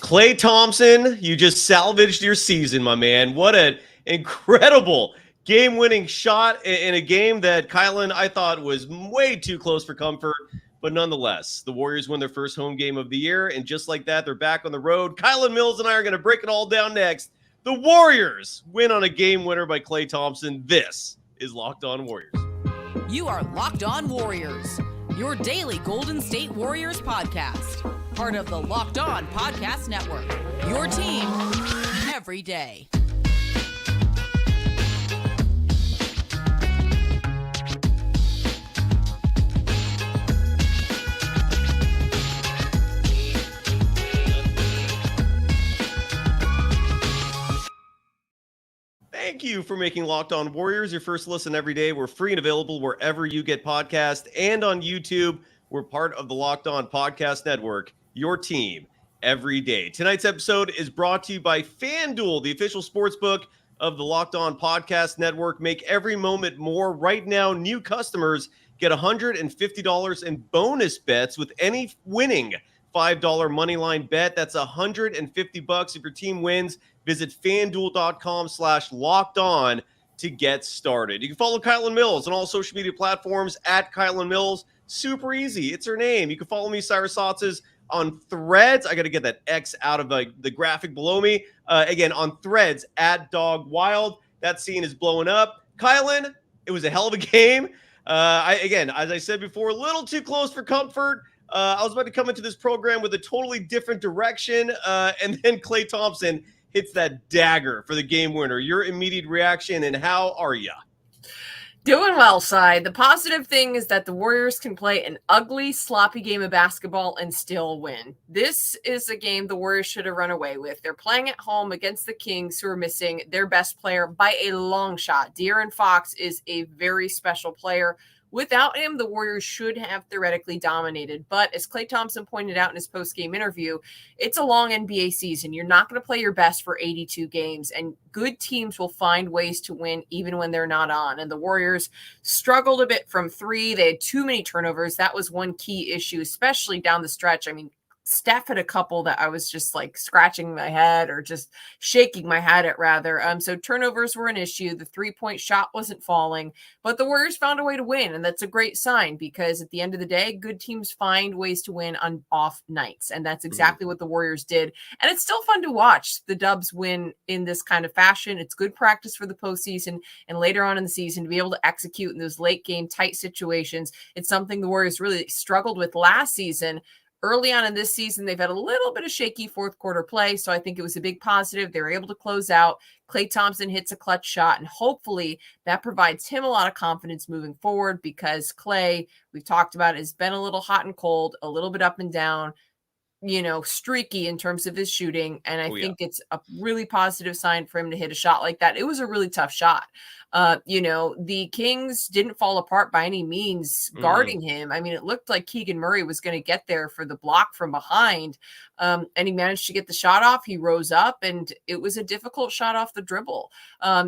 Klay Thompson, you just salvaged your season, my man. What an incredible game-winning shot in a game that Kylen, I thought, was way too close for comfort. But nonetheless, the Warriors win their first home game of the year. And just like that, they're back on the road. Kylen Mills and I are going to break it all down next. The Warriors win on a game winner by Klay Thompson. This is Locked On Warriors. You are Locked On Warriors, your daily Golden State Warriors podcast. Part of the Locked On Podcast Network, your team every day. Thank you for making Locked On Warriors your first listen every day. We're free and available wherever you get podcasts and on YouTube. We're part of the Locked On Podcast Network, your team every day. Tonight's episode is brought to you by FanDuel, the official sportsbook of the Locked On Podcast Network. Make every moment more. Right now, new customers get $150 in bonus bets with any winning $5 moneyline bet. That's $150 if your team wins. Visit FanDuel.com/lockedon to get started. You can follow Kylen Mills on all social media platforms at Kylen Mills. Super easy. It's her name. You can follow me, Cyrus Saatsaz, on Threads. I got to get that X out of the graphic below me. Again, on Threads at Dog Wild. That scene is blowing up. Kylen, it was a hell of a game. Again, as I said before, a little too close for comfort. I was about to come into this program with a totally different direction. And then Klay Thompson hits that dagger for the game winner. Your immediate reaction, and how are you? Doing well, Cy. The positive thing is that the Warriors can play an ugly, sloppy game of basketball and still win. This is a game the Warriors should have run away with. They're playing at home against the Kings, who are missing their best player by a long shot. De'Aaron Fox is a very special player. Without him, the Warriors should have theoretically dominated. But as Klay Thompson pointed out in his post-game interview, it's a long NBA season. You're not going to play your best for 82 games, and good teams will find ways to win even when they're not on. And the Warriors struggled a bit from three. They had too many turnovers. That was one key issue, especially down the stretch. I mean, Steph had a couple that I was just like scratching my head or just shaking my head at rather. So turnovers were an issue. The 3-point shot wasn't falling, but the Warriors found a way to win. And that's a great sign because at the end of the day, good teams find ways to win on off nights. And that's exactly what the Warriors did. And it's still fun to watch the Dubs win in this kind of fashion. It's good practice for the postseason and later on in the season to be able to execute in those late game tight situations. It's something the Warriors really struggled with last season. Early on in this season, they've had a little bit of shaky fourth quarter play, so I think it was a big positive. They were able to close out. Klay Thompson hits a clutch shot, and hopefully that provides him a lot of confidence moving forward because Klay, we've talked about, has been a little hot and cold, a little bit up and down, streaky in terms of his shooting. And I think it's a really positive sign for him to hit a shot like that. It was a really tough shot. The Kings didn't fall apart by any means guarding him. I mean, it looked like Keegan Murray was going to get there for the block from behind. And he managed to get the shot off. He rose up and it was a difficult shot off the dribble. I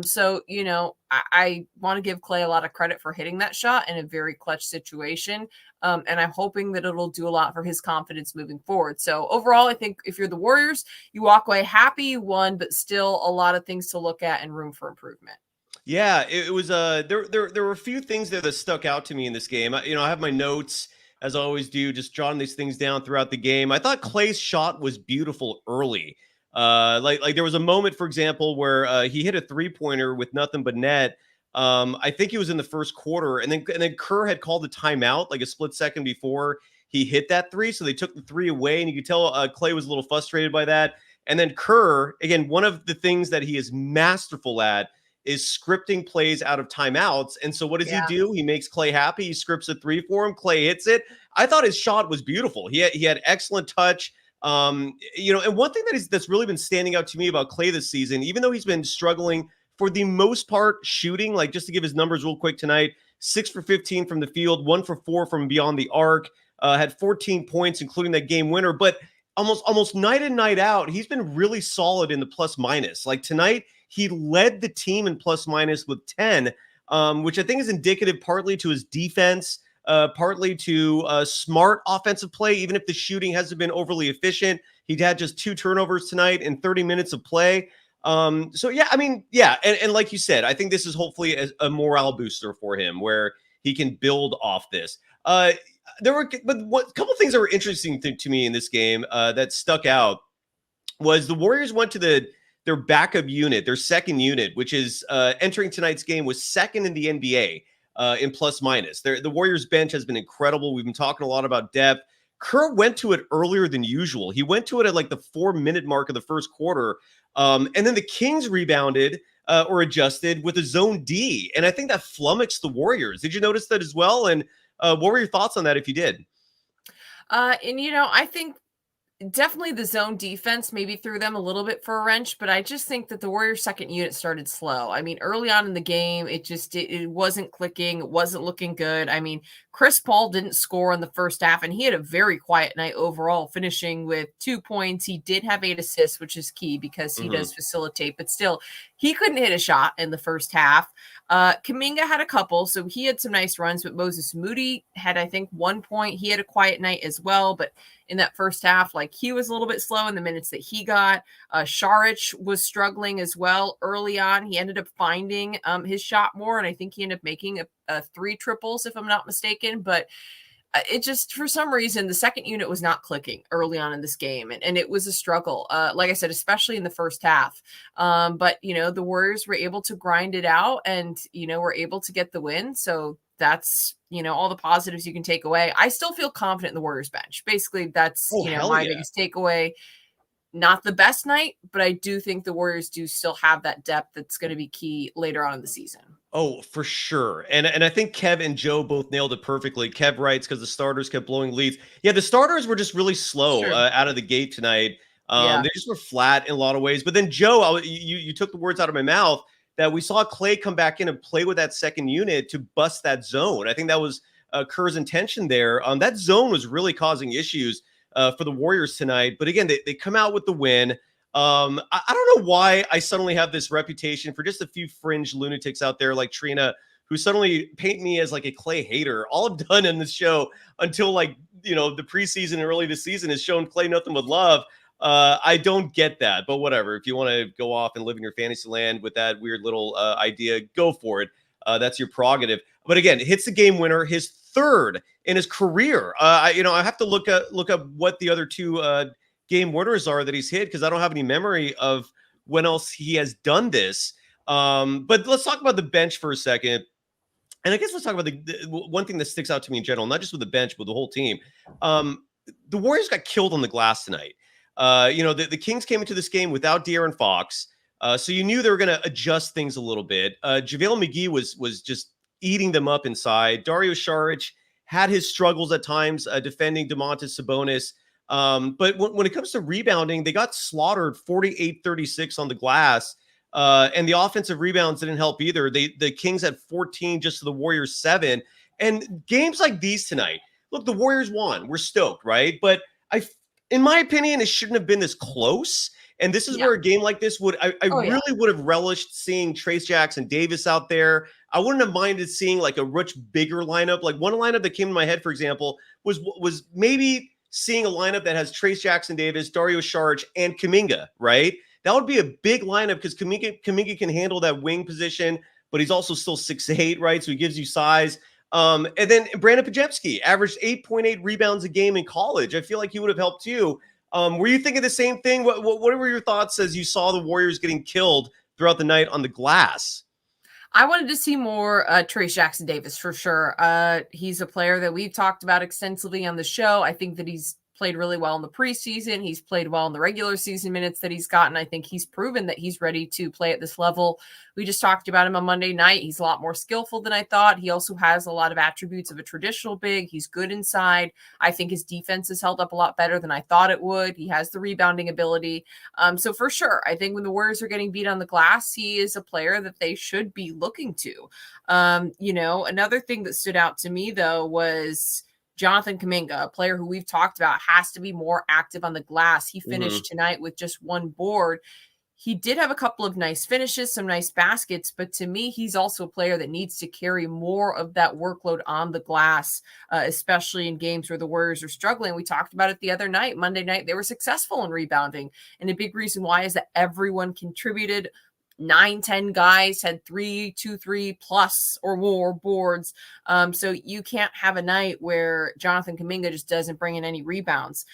want to give Klay a lot of credit for hitting that shot in a very clutch situation. And I'm hoping that it'll do a lot for his confidence moving forward. So overall, I think if you're the Warriors, you walk away happy you won, but still a lot of things to look at and room for improvement. Yeah, it was there were a few things there that stuck out to me in this game. I have my notes as I always do, just jotting these things down throughout the game. I thought Klay's shot was beautiful early. Like there was a moment, for example, where he hit a 3-pointer with nothing but net. I think it was in the first quarter, and then Kerr had called a timeout like a split second before he hit that three, so they took the three away, and you could tell Klay was a little frustrated by that. And then Kerr, again, one of the things that he is masterful at is scripting plays out of timeouts. And so what does he do? He makes Klay happy. He scripts a three for him. Klay hits it. I thought his shot was beautiful. He had excellent touch. And one thing that's really been standing out to me about Klay this season, even though he's been struggling for the most part shooting, like just to give his numbers real quick tonight, 6 for 15 from the field, 1 for 4 from beyond the arc, had 14 points, including that game winner. But almost night in, night out, he's been really solid in the plus minus. Like tonight, he led the team in plus minus with 10, which I think is indicative partly to his defense. partly to smart offensive play, even if the shooting hasn't been overly efficient. He'd had just 2 turnovers tonight in 30 minutes of play. So yeah, I mean, yeah. And like you said, I think this is hopefully a morale booster for him where he can build off this. But couple things that were interesting to me in this game that stuck out was the Warriors went to their backup unit, their second unit, which is entering tonight's game, was second in the NBA in plus minus. The Warriors bench has been incredible. We've been talking a lot about depth. Kerr went to it earlier than usual. He went to it at like the 4-minute mark of the first quarter. And then the Kings rebounded or adjusted with a zone D. And I think that flummoxed the Warriors. Did you notice that as well? And what were your thoughts on that if you did? I think definitely the zone defense maybe threw them a little bit for a wrench, but I just think that the Warriors second unit started slow. I mean, early on in the game, it wasn't clicking. It wasn't looking good. I mean, Chris Paul didn't score in the first half, and he had a very quiet night overall, finishing with 2 points. He did have 8 assists, which is key because he does facilitate, but still, he couldn't hit a shot in the first half. Kuminga had a couple, so he had some nice runs, but Moses Moody had, I think, 1 point. He had a quiet night as well, but in that first half, like, he was a little bit slow in the minutes that he got. Saric was struggling as well early on. He ended up finding his shot more, and I think he ended up making a 3 triples, if I'm not mistaken. But it just, for some reason, the second unit was not clicking early on in this game, and it was a struggle. Like I said, especially in the first half. But, the Warriors were able to grind it out and, were able to get the win. So that's, all the positives you can take away. I still feel confident in the Warriors bench. Basically, that's, my biggest takeaway. Not the best night, but I do think the Warriors do still have that depth that's going to be key later on in the season. Oh, for sure. And I think Kev and Joe both nailed it perfectly. Kev writes, because the starters kept blowing leads. Yeah, the starters were just really slow out of the gate tonight. They just were flat in a lot of ways. But then, Joe, you took the words out of my mouth that we saw Klay come back in and play with that second unit to bust that zone. I think that was Kerr's intention there. That zone was really causing issues for the Warriors tonight. But again, they come out with the win. I don't know why I suddenly have this reputation for just a few fringe lunatics out there like Trina, who suddenly paint me as like a Klay hater. All I've done in this show until the preseason and early this season has shown Klay nothing but love. I don't get that, but whatever. If you want to go off and live in your fantasy land with that weird little idea, go for it. That's your prerogative. But again, it hits the game winner, his third in his career. I have to look up what the other 2 game winners are that he's hit, because I don't have any memory of when else he has done this. But let's talk about the bench for a second. And I guess let's talk about the one thing that sticks out to me in general, not just with the bench, but the whole team. The Warriors got killed on the glass tonight. The Kings came into this game without De'Aaron Fox. So you knew they were going to adjust things a little bit. JaVale McGee was just eating them up inside. Dario Saric had his struggles at times defending Domantas Sabonis. But when it comes to rebounding, they got slaughtered 48-36 on the glass. And the offensive rebounds didn't help either. The Kings had 14 just to the Warriors 7. And games like these tonight, look, the Warriors won. We're stoked, right? But in my opinion, it shouldn't have been this close. And this is where a game like this I really would have relished seeing Trayce Jackson-Davis out there. I wouldn't have minded seeing like a much bigger lineup. Like one lineup that came to my head, for example, was maybe seeing a lineup that has Trayce Jackson-Davis, Dario Saric, and Kuminga, right? That would be a big lineup because Kuminga can handle that wing position, but he's also still 6'8", right? So he gives you size. And then Brandon Podziemski averaged 8.8 rebounds a game in college. I feel like he would have helped too. Were you thinking the same thing? What were your thoughts as you saw the Warriors getting killed throughout the night on the glass? I wanted to see more Trayce Jackson-Davis for sure. He's a player that we've talked about extensively on the show. I think that he's played really well in the preseason. He's played well in the regular season minutes that he's gotten. I think he's proven that he's ready to play at this level. We just talked about him on Monday night. He's a lot more skillful than I thought. He also has a lot of attributes of a traditional big. He's good inside. I think his defense has held up a lot better than I thought it would. He has the rebounding ability. So for sure, I think when the Warriors are getting beat on the glass, he is a player that they should be looking to. Another thing that stood out to me though was Jonathan Kuminga, a player who we've talked about has to be more active on the glass. He finished tonight with just 1 board. He did have a couple of nice finishes, some nice baskets, but to me, he's also a player that needs to carry more of that workload on the glass, especially in games where the Warriors are struggling. We talked about it the other night, Monday night. They were successful in rebounding. And a big reason why is that everyone contributed. 9-10 guys had 3-2-3 plus or more boards. So you can't have a night where Jonathan Kuminga just doesn't bring in any rebounds.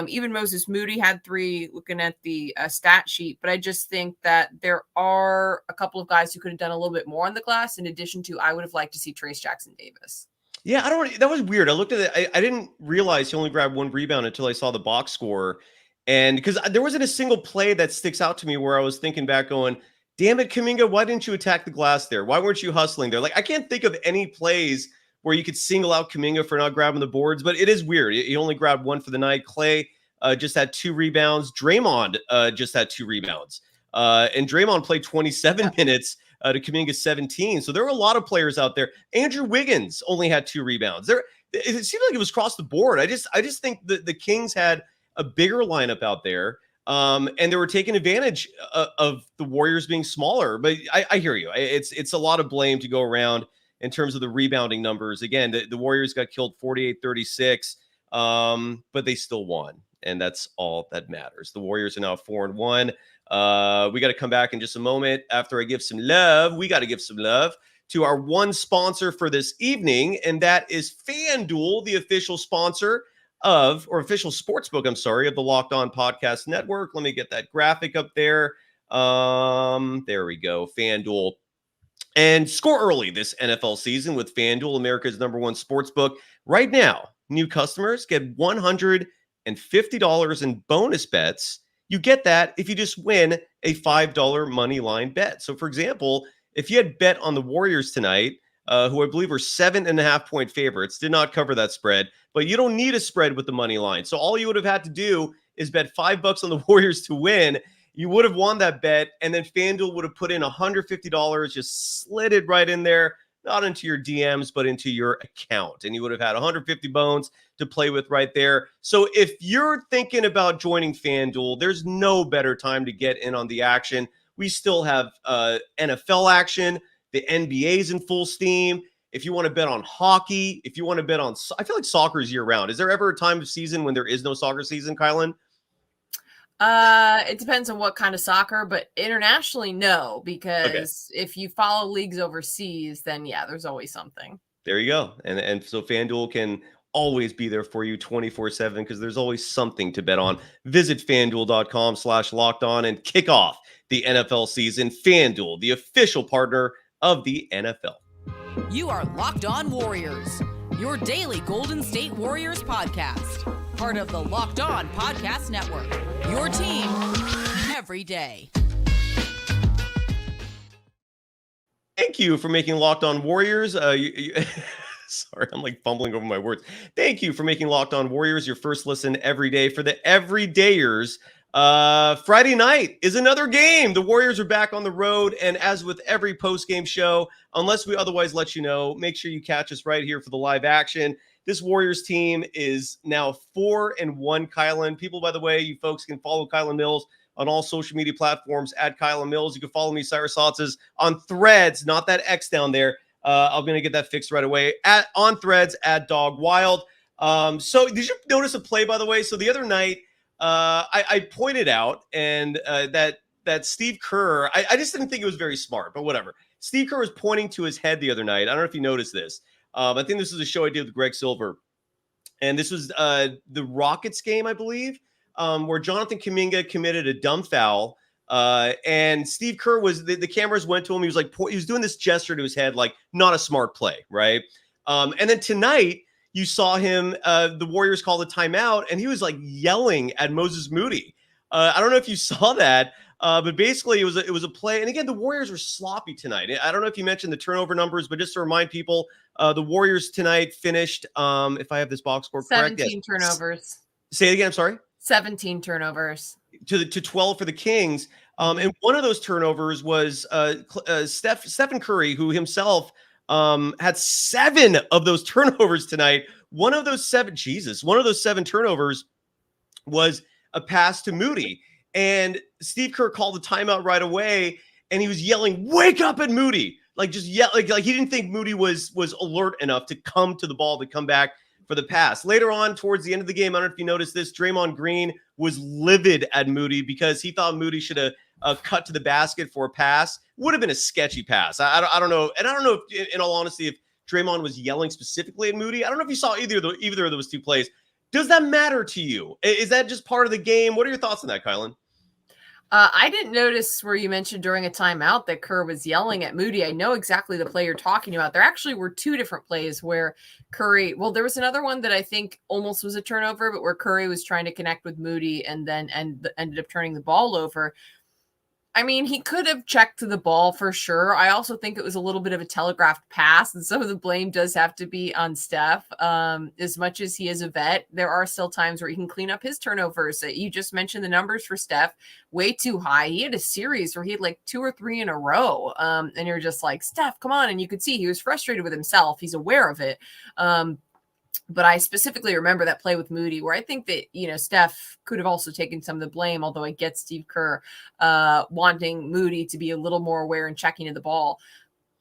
Even Moses Moody had 3 looking at the stat sheet, but I just think that there are a couple of guys who could have done a little bit more on the glass. In addition to, I would have liked to see Trace Jackson Davis. Yeah, that was weird. I looked at it. I didn't realize he only grabbed 1 rebound until I saw the box score. And because there wasn't a single play that sticks out to me where I was thinking back going, damn it, Kuminga, why didn't you attack the glass there? Why weren't you hustling there? Like, I can't think of any plays where you could single out Kuminga for not grabbing the boards, but it is weird. He only grabbed 1 for the night. Klay just had 2 rebounds. Draymond just had 2 rebounds. And Draymond played 27 minutes to Kuminga's 17. So there were a lot of players out there. Andrew Wiggins only had 2 rebounds. It seemed like it was across the board. I just think that the Kings had a bigger lineup out there. And they were taking advantage of the Warriors being smaller. But I hear you. It's a lot of blame to go around in terms of the rebounding numbers. Again, the Warriors got killed 48-36, but they still won. And that's all that matters. The Warriors are now 4-1. We got to come back in just a moment. After I give some love, we got to give some love to our one sponsor for this evening, and that is FanDuel, the official sponsor official sportsbook, of the Locked On Podcast Network. Let me get that graphic up there. There we go. FanDuel. And score early this NFL season with FanDuel, America's #1 sportsbook. Right now, new customers get $150 in bonus bets. You get that if you just win a $5 money line bet. So, for example, if you had bet on the Warriors tonight, who I believe were 7.5-point favorites, did not cover that spread, but you don't need a spread with the money line. So all you would have had to do is bet $5 on the Warriors to win. You would have won that bet, and then FanDuel would have put in $150, just slid it right in there, not into your DMs, but into your account. And you would have had 150 bones to play with right there. So if you're thinking about joining FanDuel, there's no better time to get in on the action. We still have NFL action. The NBA's in full steam. If you want to bet on hockey, if you want to bet on, I feel like soccer is year round. Is there ever a time of season when there is no soccer season, Kylen? It depends on what kind of soccer, but internationally, no, because if you follow leagues overseas, then yeah, there's always something. There you go. And so FanDuel can always be there for you 24/7 because there's always something to bet on. Visit FanDuel.com/lockedon and kick off the NFL season. FanDuel, the official partner of the NFL. You are Locked On Warriors, your daily Golden State Warriors podcast. Part of the Locked On Podcast Network, your team every day. Thank you for making Locked On Warriors. Sorry, I'm like fumbling over my words. Thank you for making Locked On Warriors your first listen every day. For the everydayers, Friday night is another game. The Warriors are back on the road, and as with every post-game show, unless we otherwise let you know, make sure you catch us right here for the live action. This Warriors team is now 4-1, Kylen. People, by the way, you folks can follow Kylen Mills on all social media platforms at Kylen Mills. You can follow me, Cyrus Saatsaz, on Threads, not that X down there. I'm going to get that fixed right away. On Threads, at Dog Wild. So did you notice a play, by the way? So the other night, I pointed out and that Steve Kerr, I just didn't think it was very smart, but whatever. Steve Kerr was pointing to his head the other night. I don't know if you noticed this. I think this is a show I did with Greg Silver. And this was the Rockets game, I believe, where Jonathan Kuminga committed a dumb foul. And Steve Kerr was, the cameras went to him. He was like, he was doing this gesture to his head, like not a smart play, right? And then tonight, you saw him, the Warriors called a timeout, and he was like yelling at Moses Moody. I don't know if you saw that, but basically it was a play. And again, the Warriors were sloppy tonight. I don't know if you mentioned the turnover numbers, but just to remind people, the Warriors tonight finished, if I have this box score correct, 17 turnovers. Say it again. I'm sorry. 17 turnovers to 12 for the Kings. And one of those turnovers was Stephen Curry, who himself had 7 of those turnovers tonight. One of those 7 turnovers was a pass to Moody. And Steve Kerr called the timeout right away, and he was yelling, "Wake up!" at Moody. Like just yell, like he didn't think Moody was alert enough to come to the ball, to come back for the pass. Later on, towards the end of the game, I don't know if you noticed this, Draymond Green was livid at Moody because he thought Moody should have cut to the basket for a pass. Would have been a sketchy pass. I don't know. And I don't know if, in all honesty, if Draymond was yelling specifically at Moody. I don't know if you saw either of those two plays. Does that matter to you? Is that just part of the game? What are your thoughts on that, Kylen? I didn't notice where you mentioned during a timeout that Kerr was yelling at Moody. I know exactly the play you're talking about. There actually were two different plays where Curry, well, there was another one that I think almost was a turnover, but where Curry was trying to connect with Moody and then ended up turning the ball over. I mean, he could have checked to the ball for sure. I also think it was a little bit of a telegraphed pass, and some of the blame does have to be on Steph. As much as he is a vet, there are still times where he can clean up his turnovers. You just mentioned the numbers for Steph, way too high. He had a series where he had like 2 or 3 in a row, and you're just like, Steph, come on. And you could see he was frustrated with himself. He's aware of it. But I specifically remember that play with Moody where I think that, Steph could have also taken some of the blame, although I get Steve Kerr wanting Moody to be a little more aware and checking to the ball.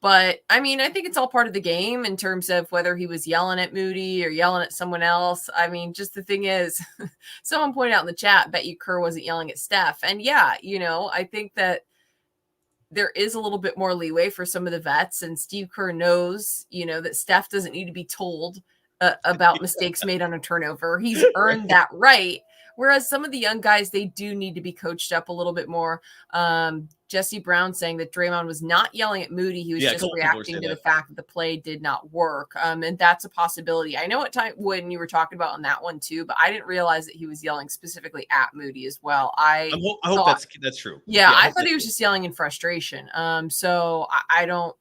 But, I mean, I think it's all part of the game in terms of whether he was yelling at Moody or yelling at someone else. I mean, just the thing is, someone pointed out in the chat, bet you Kerr wasn't yelling at Steph. And yeah, I think that there is a little bit more leeway for some of the vets. And Steve Kerr knows, that Steph doesn't need to be told about mistakes made on a turnover. He's earned that right. Whereas some of the young guys, they do need to be coached up a little bit more. Jesse Brown saying that Draymond was not yelling at Moody. He was just reacting to the fact that the play did not work. And that's a possibility. I know at time when you were talking about on that one too, but I didn't realize that he was yelling specifically at Moody as well. I hope that's true. Yeah, I thought he was just yelling in frustration. So I don't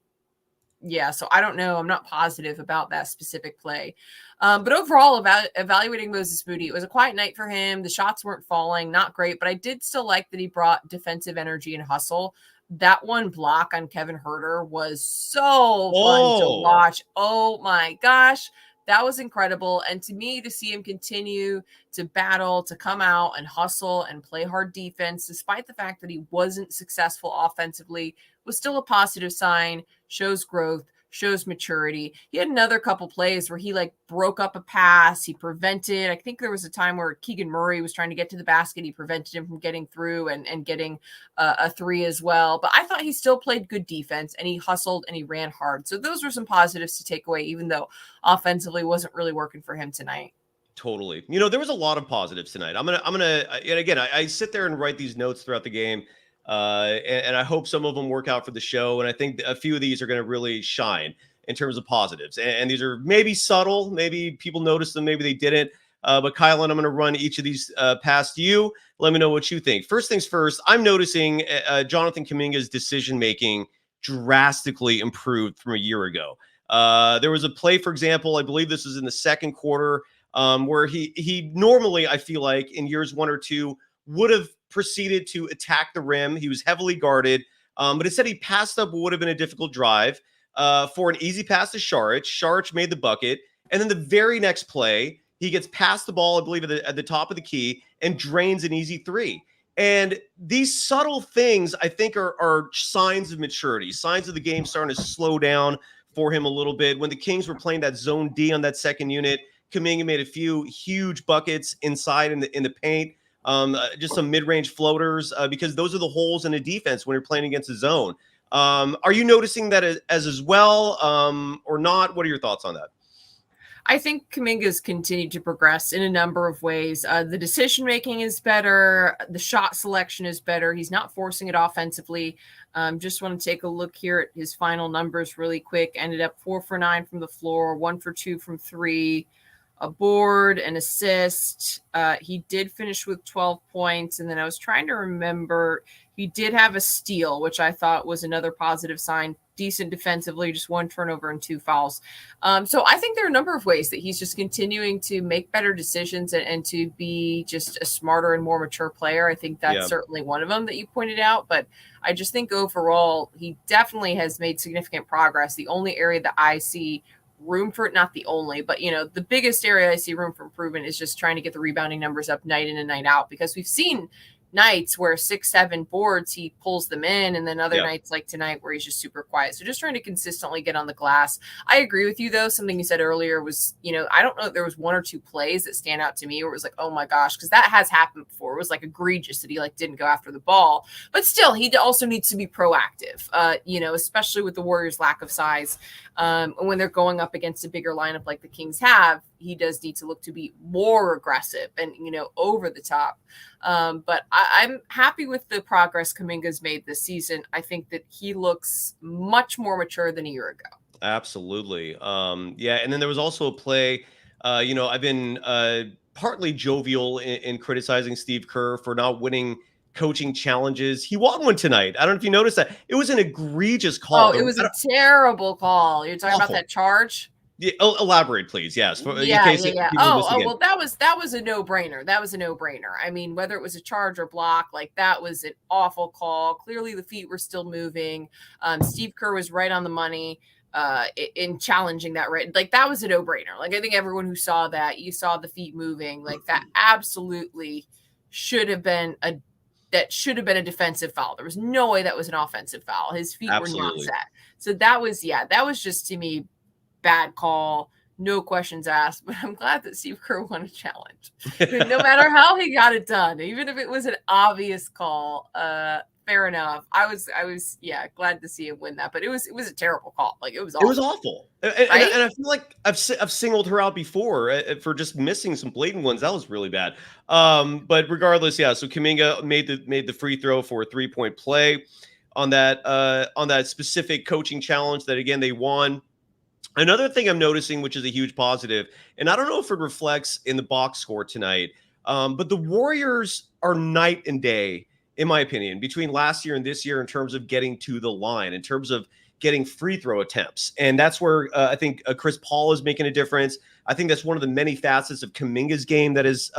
know. I'm not positive about that specific play. But overall, evaluating Moses Moody, it was a quiet night for him. The shots weren't falling, not great, but I did still like that he brought defensive energy and hustle. That one block on Kevin Huerter was so fun to watch. Oh my gosh, that was incredible. And to me, to see him continue to battle, to come out and hustle and play hard defense, despite the fact that he wasn't successful offensively, was still a positive sign, shows growth, shows maturity. He had another couple plays where he broke up a pass. He prevented, I think there was a time where Keegan Murray was trying to get to the basket. He prevented him from getting through and getting a 3 as well. But I thought he still played good defense and he hustled and he ran hard. So those were some positives to take away, even though offensively wasn't really working for him tonight. Totally. There was a lot of positives tonight. I'm gonna, and again, I sit there and write these notes throughout the game. And I hope some of them work out for the show. And I think a few of these are going to really shine in terms of positives. And these are maybe subtle. Maybe people noticed them. Maybe they didn't. But Kylen, I'm going to run each of these past you. Let me know what you think. First things first, I'm noticing Jonathan Kuminga's decision-making drastically improved from a year ago. There was a play, for example, I believe this was in the second quarter, where he normally, I feel like in years 1 or 2, would have proceeded to attack the rim. He was heavily guarded, but instead he passed up what would have been a difficult drive for an easy pass to Saric. Saric made the bucket, and then the very next play, he gets past the ball, I believe, at the top of the key and drains an easy 3. And these subtle things, I think, are signs of maturity, signs of the game starting to slow down for him a little bit. When the Kings were playing that zone D on that second unit, Kuminga made a few huge buckets inside in the paint. Just some mid-range floaters, because those are the holes in a defense when you're playing against a zone. Are you noticing that as well, or not? What are your thoughts on that? I think Kuminga's continued to progress in a number of ways. The decision-making is better. The shot selection is better. He's not forcing it offensively. Just want to take a look here at his final numbers really quick. Ended up 4 for 9 from the floor, 1 for 2 from 3. A board, an assist. He did finish with 12 points. And then I was trying to remember, he did have a steal, which I thought was another positive sign. Decent defensively, just 1 turnover and 2 fouls. So I think there are a number of ways that he's just continuing to make better decisions and to be just a smarter and more mature player. I think that's certainly one of them that you pointed out. But I just think overall, he definitely has made significant progress. The only area that I see room for it, not the only, but the biggest area I see room for improvement is just trying to get the rebounding numbers up night in and night out, because we've seen nights where 6-7 boards, he pulls them in, and then other Yeah. nights like tonight where he's just super quiet. So just trying to consistently get on the glass. I agree with you though. Something you said earlier was, I don't know if there was one or two plays that stand out to me where it was like, oh my gosh, because that has happened before. It was like egregious that he like didn't go after the ball, but still he also needs to be proactive, especially with the Warriors' lack of size. When they're going up against a bigger lineup like the Kings have, he does need to look to be more aggressive and, over the top. But I'm happy with the progress Kuminga's made this season. I think that he looks much more mature than a year ago. Absolutely. Yeah. And then there was also a play, I've been partly jovial in criticizing Steve Kerr for not winning coaching challenges. He won one tonight. I don't know if you noticed that. It was an egregious call. Oh, it was a terrible call. You're talking Awful. about that charge? Yeah, elaborate, please. Yes. Yeah. Well, that was a no-brainer. That was a no-brainer. I mean, whether it was a charge or block, like that was an awful call. Clearly, the feet were still moving. Steve Kerr was right on the money in challenging that. Right, like that was a no-brainer. Like I think everyone who saw that, you saw the feet moving. Like that absolutely should have been a defensive foul. There was no way that was an offensive foul. His feet were not set. So that was just to me. Bad call, no questions asked, but I'm glad that Steve Kerr won a challenge. No matter how he got it done, even if it was an obvious call, fair enough. I was glad to see him win that, but it was a terrible call. Like it was awful. It was awful. And I feel like I've singled her out before for just missing some blatant ones. That was really bad. But regardless, yeah. So Kuminga made the free throw for a 3-point play on that specific coaching challenge that again they won. Another thing I'm noticing, which is a huge positive, and I don't know if it reflects in the box score tonight, but the Warriors are night and day, in my opinion, between last year and this year in terms of getting to the line, in terms of getting free throw attempts. And that's where I think Chris Paul is making a difference. I think that's one of the many facets of Kuminga's game that has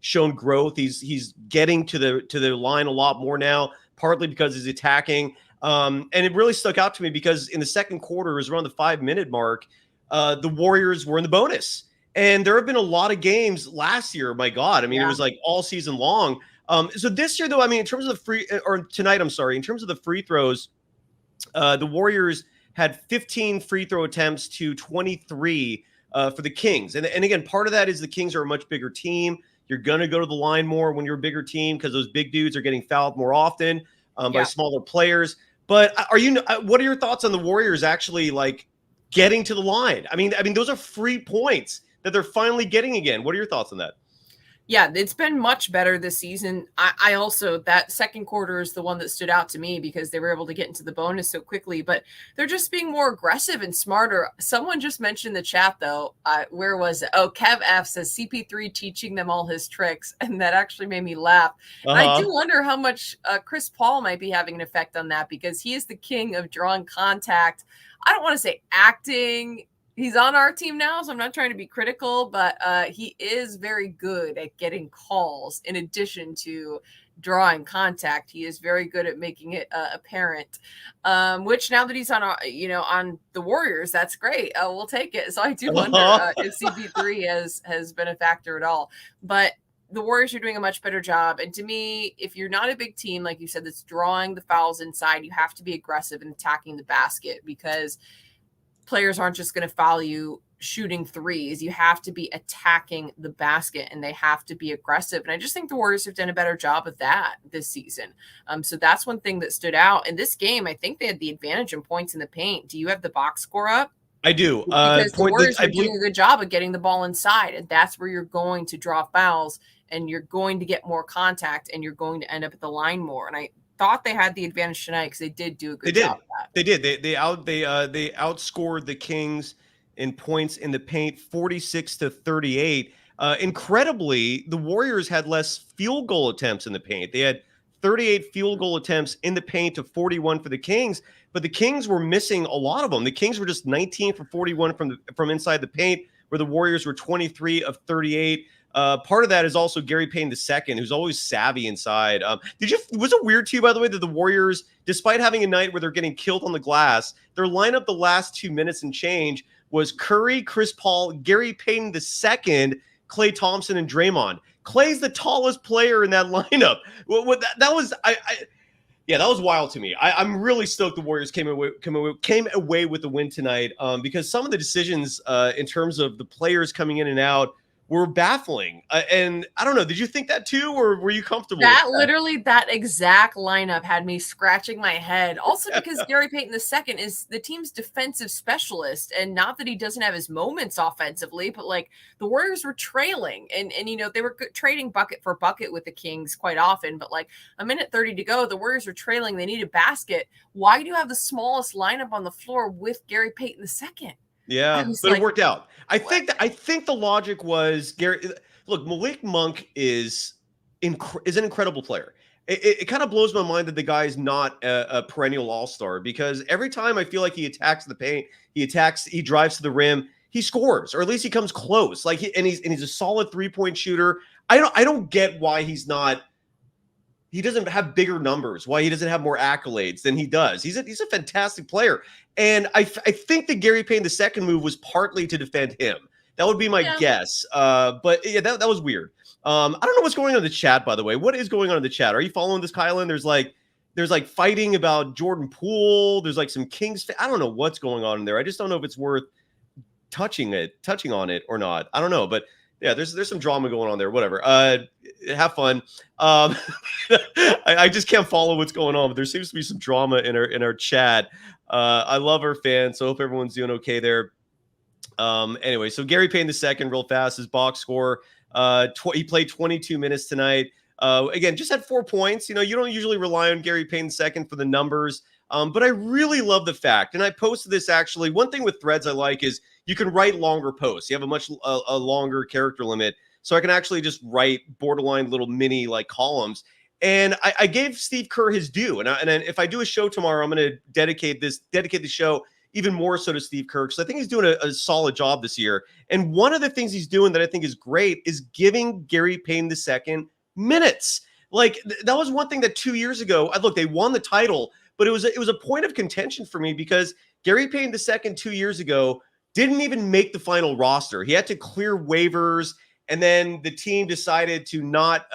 shown growth. He's getting to the line a lot more now, partly because he's attacking. And it really stuck out to me because in the second quarter, it was around the 5-minute mark, the Warriors were in the bonus. And there have been a lot of games last year. My God, I mean, It was like all season long. So this year, though, I mean, in terms of tonight, in terms of the free throws, the Warriors had 15 free throw attempts to 23 for the Kings. And again, part of that is the Kings are a much bigger team. You're going to go to the line more when you're a bigger team because those big dudes are getting fouled more often by smaller players. But what are your thoughts on the Warriors actually like getting to the line? I mean, those are free points that they're finally getting again. What are your thoughts on that? Yeah, it's been much better this season. I also, that second quarter is the one that stood out to me because they were able to get into the bonus so quickly, but they're just being more aggressive and smarter. Someone just mentioned in the chat though, where was it? Oh, Kev F says CP3 teaching them all his tricks. And that actually made me laugh. And I do wonder how much Chris Paul might be having an effect on that because he is the king of drawing contact. I don't want to say acting. He's on our team now, so I'm not trying to be critical, but he is very good at getting calls in addition to drawing contact. He is very good at making it apparent, which now that he's on, on the Warriors, that's great. We'll take it. So I do wonder if CP3 has been a factor at all. But the Warriors are doing a much better job. And to me, if you're not a big team, like you said, that's drawing the fouls inside, you have to be aggressive in attacking the basket because players aren't just going to foul you shooting threes. You have to be attacking the basket and they have to be aggressive. And I just think the Warriors have done a better job of that this season. So that's one thing that stood out. In this game, I think they had the advantage in points in the paint. Do you have the box score up? I do. Because the Warriors are doing a good job of getting the ball inside. And that's where you're going to draw fouls and you're going to get more contact and you're going to end up at the line more. And I thought they had the advantage tonight because they did do a good job of that. They did. They outscored the Kings in points in the paint 46-38. Incredibly, the Warriors had less field goal attempts in the paint. They had 38 field goal attempts in the paint to 41 for the Kings, but the Kings were missing a lot of them. The Kings were just 19 for 41 from inside the paint, where the Warriors were 23 of 38. Part of that is also Gary Payton II, who's always savvy inside. Was it weird to you, by the way, that the Warriors, despite having a night where they're getting killed on the glass, their lineup the last 2 minutes and change was Curry, Chris Paul, Gary Payton II, Klay Thompson and Draymond. Klay's the tallest player in that lineup. That was yeah, that was wild to me. I'm really stoked the Warriors came away with the win tonight, because some of the decisions in terms of the players coming in and out were baffling. And I don't know, did you think that too, or were you comfortable with that? Literally, that exact lineup had me scratching my head. Also, because Gary Payton II is the team's defensive specialist, and not that he doesn't have his moments offensively, but like the Warriors were trailing, and they were trading bucket for bucket with the Kings quite often. But like a minute 30 to go, the Warriors were trailing. They need a basket. Why do you have the smallest lineup on the floor with Gary Payton II? Yeah, but it worked out. I think the logic was Gary. Look, Malik Monk is an incredible player. It kind of blows my mind that the guy is not a perennial all-star, because every time I feel like he attacks the paint, he drives to the rim, he scores, or at least he comes close. Like he's a solid 3-point shooter. I don't get why he's not. He doesn't have bigger numbers, why he doesn't have more accolades than he does. He's a fantastic player. And I think the Gary Payton II move was partly to defend him. That would be my guess. But yeah, that was weird. I don't know what's going on in the chat, by the way. What is going on in the chat? Are you following this, Kylen? There's like fighting about Jordan Poole. There's like some Kings. I don't know what's going on in there. I just don't know if it's worth touching on it or not. I don't know, but yeah, there's some drama going on there. Whatever. Have fun. I just can't follow what's going on, but there seems to be some drama in our chat. I love our fans, so I hope everyone's doing okay there. Anyway, so Gary Payton II, real fast, his box score. He played 22 minutes tonight. Again, just had 4 points. You don't usually rely on Gary Payton II for the numbers. But I really love the fact, and I posted this actually. One thing with threads I like is you can write longer posts. You have a much longer character limit, so I can actually just write borderline little mini like columns. And I gave Steve Kerr his due. And if I do a show tomorrow, I'm going to dedicate the show even more so to Steve Kerr, because I think he's doing a solid job this year. And one of the things he's doing that I think is great is giving Gary Payton II minutes. Like that was one thing that 2 years ago, look, they won the title, but it was a point of contention for me, because Gary Payton II 2 years ago didn't even make the final roster. He had to clear waivers, and then the team decided to not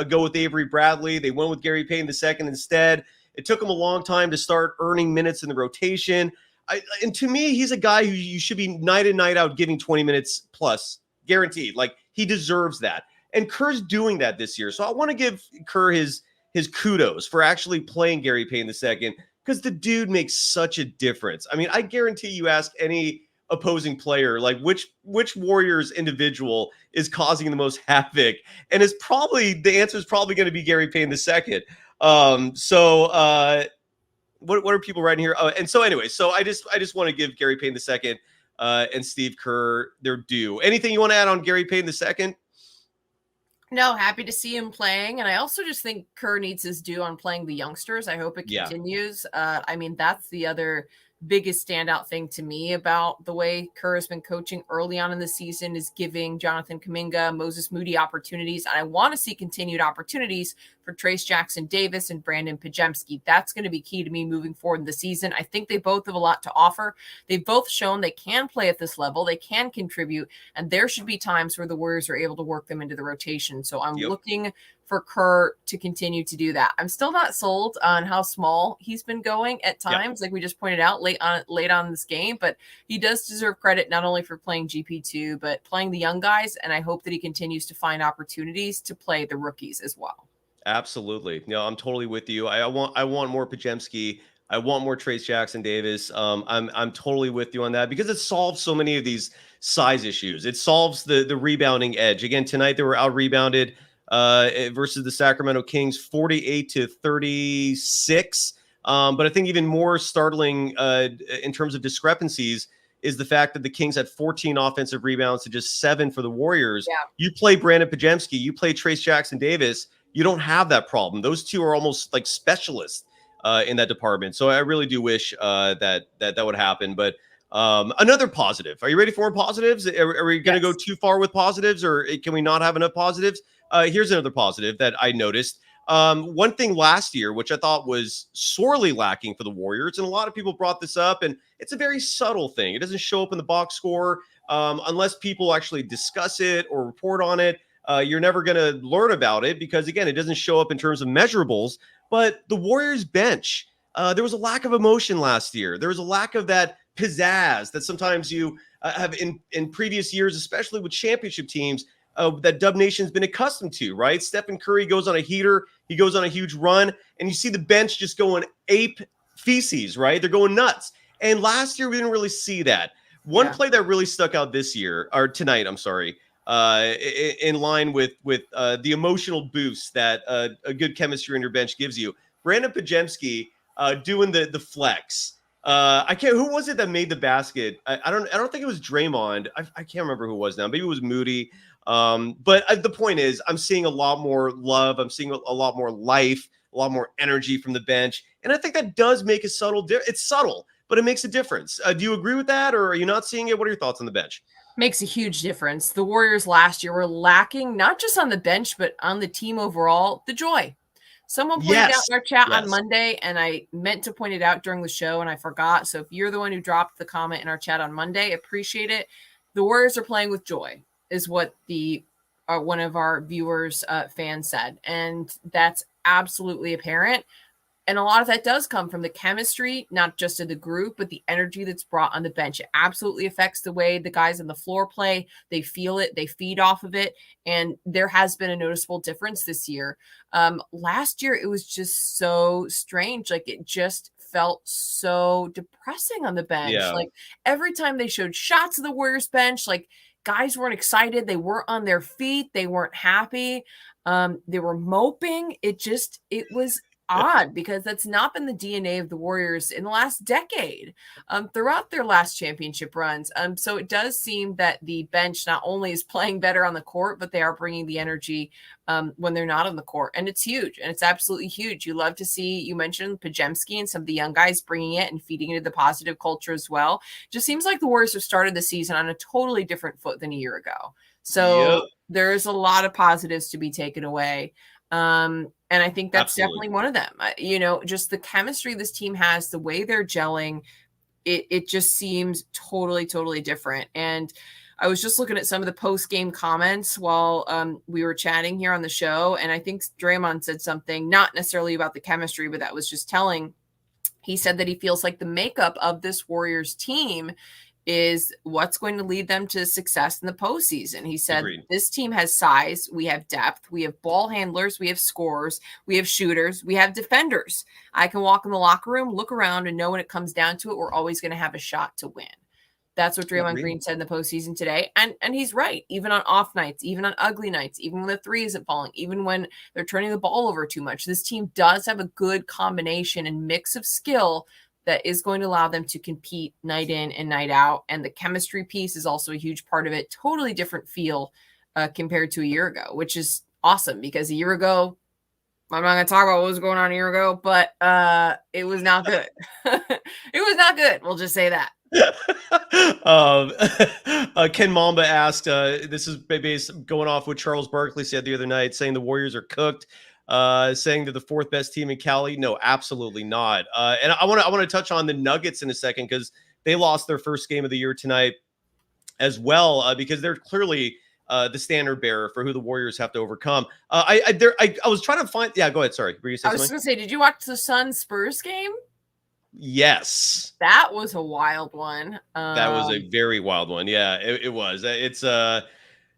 go with Avery Bradley. They went with Gary Payton II instead. It took him a long time to start earning minutes in the rotation. And to me, he's a guy who you should be night in, night out giving 20 minutes plus, guaranteed. Like, he deserves that. And Kerr's doing that this year. So I want to give Kerr his kudos for actually playing Gary Payton II, because the dude makes such a difference. I mean, I guarantee you ask any opposing player, like which Warriors individual is causing the most havoc, and the answer is probably going to be Gary Payton II. What are people writing here? And so anyway, so I just want to give Gary Payton II and Steve Kerr their due. Anything you want to add on Gary Payton II? No, happy to see him playing. And I also just think Kerr needs his due on playing the youngsters. I hope it continues. I mean, that's the other biggest standout thing to me about the way Kerr has been coaching early on in the season is giving Jonathan Kuminga, Moses Moody opportunities. And I want to see continued opportunities for Trayce Jackson-Davis and Brandon Pajemski. That's going to be key to me moving forward in the season. I think they both have a lot to offer. They've both shown they can play at this level. They can contribute. And there should be times where the Warriors are able to work them into the rotation. So I'm looking for Kerr to continue to do that. I'm still not sold on how small he's been going at times, like we just pointed out late on this game, but he does deserve credit not only for playing GP2, but playing the young guys. And I hope that he continues to find opportunities to play the rookies as well. Absolutely. No, I'm totally with you. I want more Pajemski. I want more Trayce Jackson-Davis. I'm totally with you on that, because it solves so many of these size issues. It solves the rebounding edge. Again, tonight they were out rebounded versus the Sacramento Kings, 48-36. But I think even more startling in terms of discrepancies is the fact that the Kings had 14 offensive rebounds to just 7 for the Warriors. Yeah. You play Brandon Pajemski, you play Trayce Jackson-Davis, you don't have that problem. Those two are almost like specialists in that department. So I really do wish that would happen. But another positive. Are you ready for more positives? Are we going to go too far with positives, or can we not have enough positives? Here's another positive that I noticed. One thing last year, which I thought was sorely lacking for the Warriors, and a lot of people brought this up, and it's a very subtle thing. It doesn't show up in the box score, unless people actually discuss it or report on it, you're never going to learn about it because, again, it doesn't show up in terms of measurables. But the Warriors bench, there was a lack of emotion last year. There was a lack of that pizzazz that sometimes you have in previous years, especially with championship teams, that Dub Nation's been accustomed to, right? Stephen Curry goes on a heater. He goes on a huge run, and you see the bench just going ape feces, right? They're going nuts. And last year, we didn't really see that. One play that really stuck out this year, or tonight, I'm sorry, in line with the emotional boost that a good chemistry on your bench gives you. Brandon Pajemski doing the flex. Who was it that made the basket? I don't think it was Draymond. I can't remember who it was now. Maybe it was Moody. But the point is, I'm seeing a lot more love. I'm seeing a lot more life, a lot more energy from the bench. And I think that does make a subtle difference. It's subtle, but it makes a difference. Do you agree with that, or are you not seeing it? What are your thoughts on the bench? Makes a huge difference. The Warriors last year were lacking, not just on the bench, but on the team overall, the joy. Someone pointed out in our chat on Monday, and I meant to point it out during the show, and I forgot. So if you're the one who dropped the comment in our chat on Monday, appreciate it. The Warriors are playing with joy, is what the one of our viewers, fans said. And that's absolutely apparent. And a lot of that does come from the chemistry, not just of the group, but the energy that's brought on the bench. It absolutely affects the way the guys on the floor play. They feel it. They feed off of it. And there has been a noticeable difference this year. Last year, it was just so strange. Like, it just felt so depressing on the bench. Yeah. Like, every time they showed shots of the Warriors bench, like, guys weren't excited. They weren't on their feet. They weren't happy. They were moping. It was odd because that's not been the DNA of the Warriors in the last decade, throughout their last championship runs. So it does seem that the bench not only is playing better on the court, but they are bringing the energy when they're not on the court. And it's huge. And it's absolutely huge. You love to see, you mentioned Pajemski and some of the young guys bringing it and feeding into the positive culture as well. Just seems like the Warriors have started the season on a totally different foot than a year ago. So there's a lot of positives to be taken away. And I think that's definitely one of them. Just the chemistry this team has, the way they're gelling, it just seems totally, totally different. And I was just looking at some of the post-game comments while we were chatting here on the show. And I think Draymond said something, not necessarily about the chemistry, but that was just telling. He said that he feels like the makeup of this Warriors team is what's going to lead them to success in the postseason. He said, This team has size, we have depth, we have ball handlers, we have scorers, we have shooters, we have defenders. I can walk in the locker room, look around, and know when it comes down to it, we're always going to have a shot to win. That's what Draymond Green said in the postseason today. And he's right. Even on off nights, even on ugly nights, even when the three isn't falling, even when they're turning the ball over too much, this team does have a good combination and mix of skill that is going to allow them to compete night in and night out. And the chemistry piece is also a huge part of it. Totally different feel compared to a year ago, which is awesome because a year ago, I'm not going to talk about what was going on a year ago, but it was not good. It was not good. We'll just say that. Ken Mamba asked, this is based going off what Charles Barkley said the other night, saying the Warriors are cooked. Saying they're the fourth best team in Cali. No, absolutely not. And I want to touch on the Nuggets in a second because they lost their first game of the year tonight as well, because they're clearly the standard bearer for who the Warriors have to overcome. I was trying to find. Yeah, go ahead. Sorry, were you saying I was going to say, did you watch the Suns Spurs game? Yes, that was a wild one. That was a very wild one. Yeah, it was.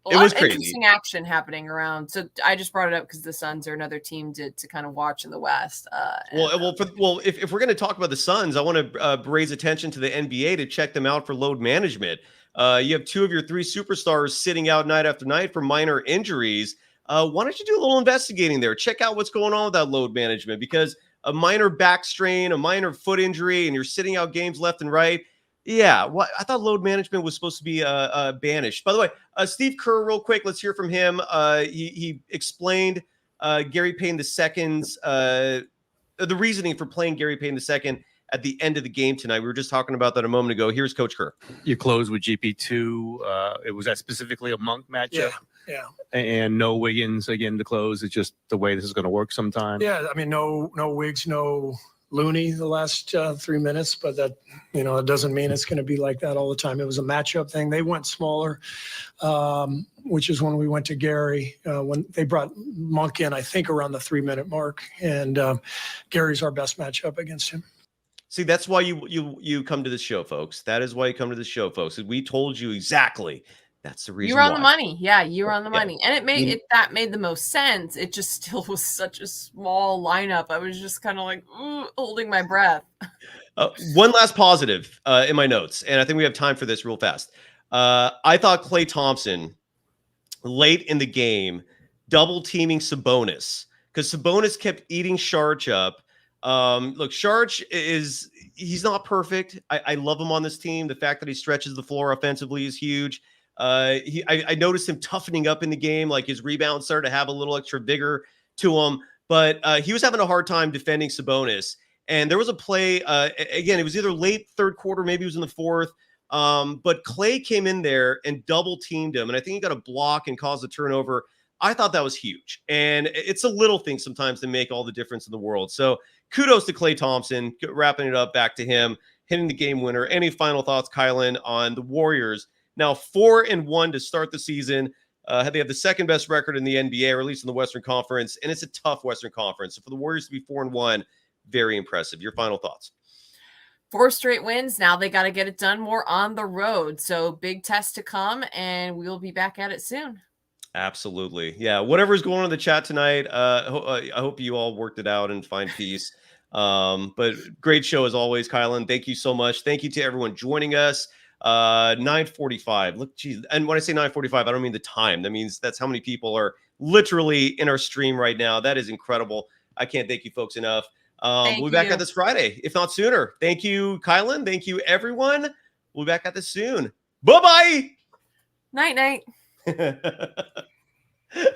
It was crazy. Interesting action happening around. So I just brought it up because the Suns are another team to kind of watch in the West. If we're going to talk about the Suns, I want to raise attention to the NBA to check them out for load management. You have two of your three superstars sitting out night after night for minor injuries. Why don't you do a little investigating there? Check out what's going on with that load management, because a minor back strain, a minor foot injury, and you're sitting out games left and right. Yeah, I thought load management was supposed to be banished. By the way, Steve Kerr, real quick, let's hear from him. He explained Gary Payne II's the reasoning for playing Gary Payne II at the end of the game tonight. We were just talking about that a moment ago. Here's Coach Kerr. You close with GP2. It was that specifically a Monk matchup. Yeah. And no Wiggins again to close. It's just the way this is going to work sometime. Yeah, I mean, no Wiggs, no loony the last 3 minutes, but that, it doesn't mean it's going to be like that all the time. It was a matchup thing. They went smaller, which is when we went to Gary, when they brought Monk in, I think around the 3-minute mark, and Gary's our best matchup against him. See, that's why you come to this show, folks. That is why you come to this show, folks. We told you exactly. That's the reason. You were on why. the money. Yeah, you were on the money. And that made the most sense. It just still was such a small lineup. I was just kind of like holding my breath. One last positive in my notes, and I think we have time for this real fast. I thought Klay Thompson late in the game double teaming Sabonis, because Sabonis kept eating Sharch up. Look, Sharch he's not perfect. I love him on this team. The fact that he stretches the floor offensively is huge. I noticed him toughening up in the game, like his rebounds started to have a little extra vigor to him, but he was having a hard time defending Sabonis. And there was a play, again, it was either late third quarter, maybe it was in the fourth, but Klay came in there and double teamed him. And I think he got a block and caused a turnover. I thought that was huge. And it's a little thing sometimes that make all the difference in the world. So kudos to Klay Thompson, wrapping it up back to him, hitting the game winner. Any final thoughts, Kylen, on the Warriors? Now 4-1 to start the season. They have the second best record in the NBA, or at least in the Western Conference. And it's a tough Western Conference. So for the Warriors to be 4-1, very impressive. Your final thoughts? 4 straight wins. Now they got to get it done more on the road. So big test to come, and we'll be back at it soon. Absolutely. Yeah. Whatever's going on in the chat tonight, I hope you all worked it out and find peace. But great show as always, Kylen. Thank you so much. Thank you to everyone joining us. 9:45. Look, geez. And when I say 9:45, I don't mean the time. That means that's how many people are literally in our stream right now. That is incredible. I can't thank you folks enough. We'll be back at this Friday, if not sooner. Thank you, Kylen. Thank you, everyone. We'll be back at this soon. Bye-bye. Night.